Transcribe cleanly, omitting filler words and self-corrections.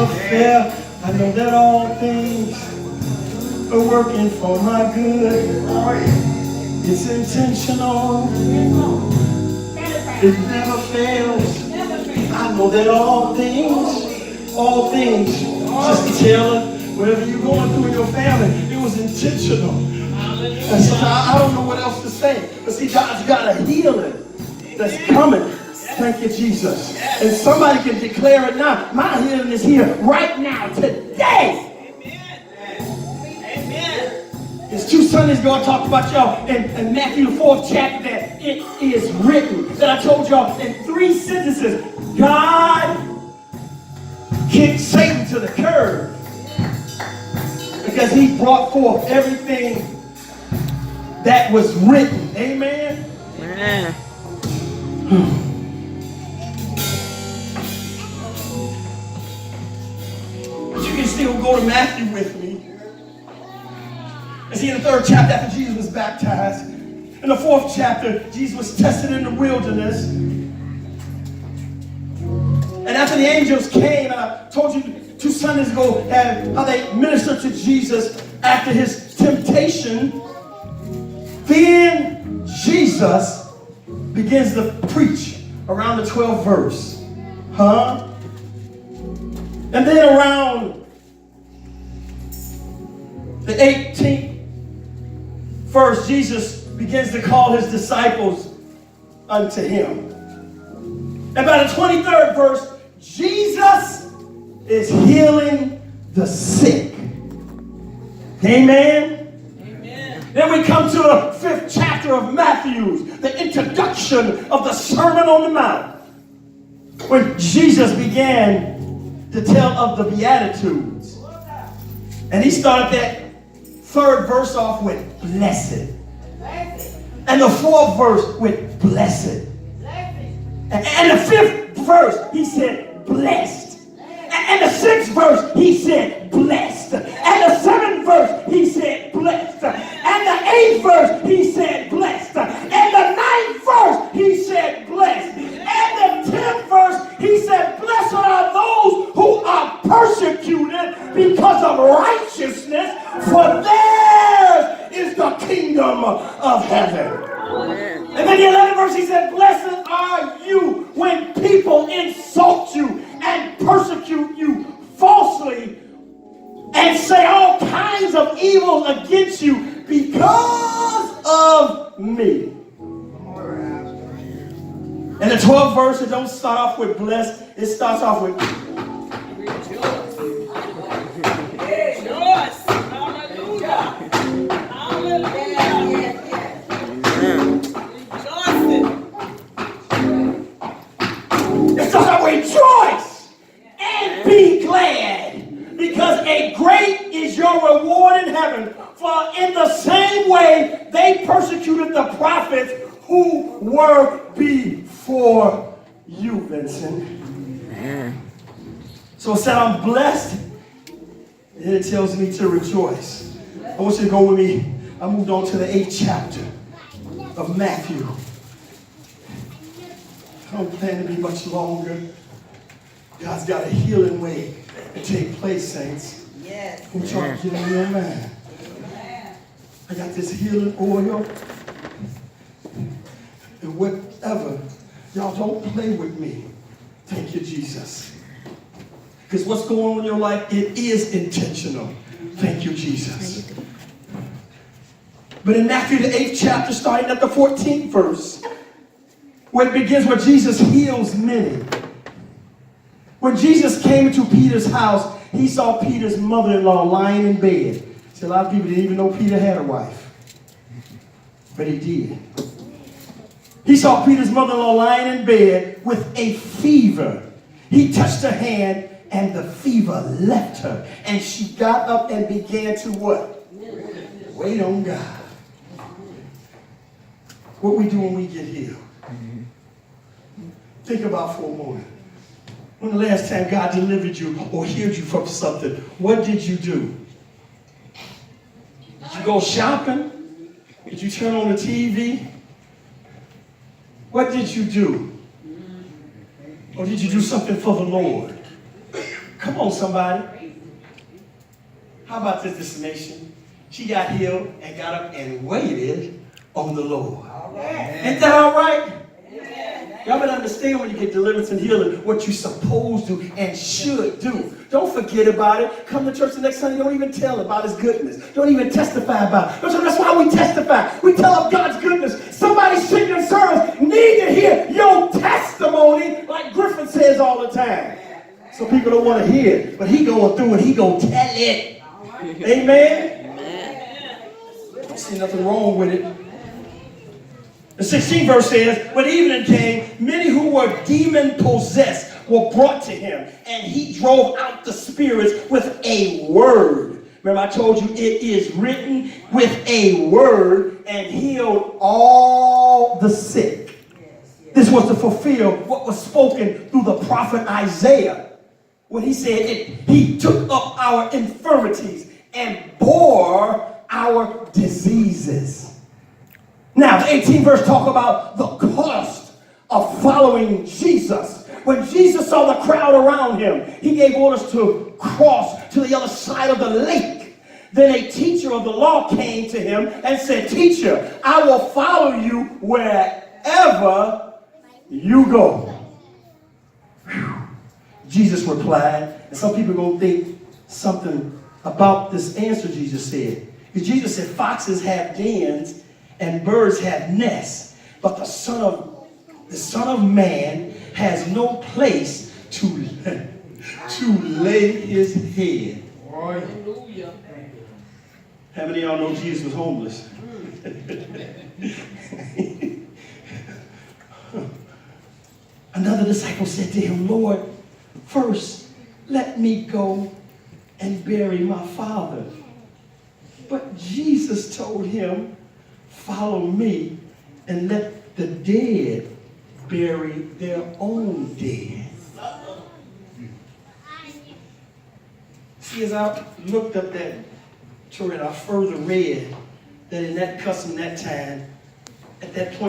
Fair. I know that all things are working for my good. It's intentional. It never fails. I know that all things, Sister Taylor, whatever you're going through in your family, it was intentional. And so I don't know what else to say. But see, God's got a healing that's coming. Thank you, Jesus. And somebody can declare it now. My healing is here right now, today. Amen. It's 2 Sundays ago I talked about y'all in Matthew the 4th chapter that it is written. That I told y'all in 3 sentences. God kicked Satan to the curb because he brought forth everything that was written. Amen. Amen. Still go to Matthew with me. And see, in the 3rd chapter, after Jesus was baptized, in the 4th chapter, Jesus was tested in the wilderness. And after the angels came, and I told you 2 Sundays ago how they ministered to Jesus after his temptation, then Jesus begins to preach around the 12th verse. And then around the 18th verse, Jesus begins to call his disciples unto him. And by the 23rd verse, Jesus is healing the sick. Amen? Amen. Then we come to the 5th chapter of Matthew, the introduction of the Sermon on the Mount, when Jesus began to tell of the Beatitudes. And he started that 3rd verse off with blessed. And the 4th verse with blessed. And the 5th verse, he said blessed. And the 6th verse, he said blessed. And the 7th verse, he said blessed. And the 8th verse, he said blessed. And the 9th verse, he said blessed. And the 10th verse, he said, blessed are those who are persecuted because of righteousness, for theirs is the kingdom of heaven. And then the 11th verse, he said, blessed are you when people insult you and persecute you falsely and say all kinds of evil against you because of me. And the 12th verse, it don't start off with blessed, it starts off with rejoice. Rejoice. Hallelujah. Hallelujah. It starts off with rejoice and be glad, because a great is your reward in heaven. For in the same way they persecuted the prophets who were before you, Vincent. Man. So it said, I'm blessed, and it tells me to rejoice. I want you to go with me. I moved on to the 8th chapter of Matthew. I don't plan to be much longer. God's got a healing way to take place, saints. Yes. I'm trying to get in your mind. I got this healing oil. And whatever, y'all don't play with me. Thank you, Jesus. Because what's going on in your life, it is intentional. Thank you, Jesus. But in Matthew, the 8th chapter, starting at the 14th verse, where it begins where Jesus heals many. When Jesus came into Peter's house, he saw Peter's mother-in-law lying in bed. See, a lot of people didn't even know Peter had a wife. But he did. He saw Peter's mother-in-law lying in bed with a fever. He touched her hand, and the fever left her. And she got up and began to what? Wait on God. What we do when we get healed. Think about for a moment. When the last time God delivered you or healed you from something, what did you do? Did you go shopping? Did you turn on the TV? What did you do? Or did you do something for the Lord? Come on, somebody. How about this nation? She got healed and got up and waited on the Lord. Ain't that all right? Y'all better understand when you get deliverance and healing what you're supposed to and should do. Don't forget about it. Come to church the next Sunday. Don't even tell about his goodness. Don't even testify about it. That's why we testify. We tell of God's goodness. Somebody sitting in service need to hear your testimony, like Griffin says all the time. So people don't want to hear it. But he going through it. He going to tell it. Amen? I don't see nothing wrong with it. The 16th verse says, when evening came, many who were demon-possessed were brought to him, and he drove out the spirits with a word. Remember, I told you it is written with a word and healed all the sick. This was to fulfill what was spoken through the prophet Isaiah, when he said he took up our infirmities and bore our diseases. Now, the 18th verse talk about the cost of following Jesus. When Jesus saw the crowd around him, he gave orders to cross to the other side of the lake. Then a teacher of the law came to him and said, "Teacher, I will follow you wherever you go." Whew. Jesus replied, and some people are going to think something about this answer Jesus said. Because Jesus said, foxes have dens and birds have nests, but the Son of Man has no place to lay his head. Hallelujah. How many of y'all know Jesus was homeless? Another disciple said to him, "Lord, first let me go and bury my father." But Jesus told him, "Follow me and let the dead bury their own dead." See, as I looked up that Torrance, I further read that in that custom, that time, at that point,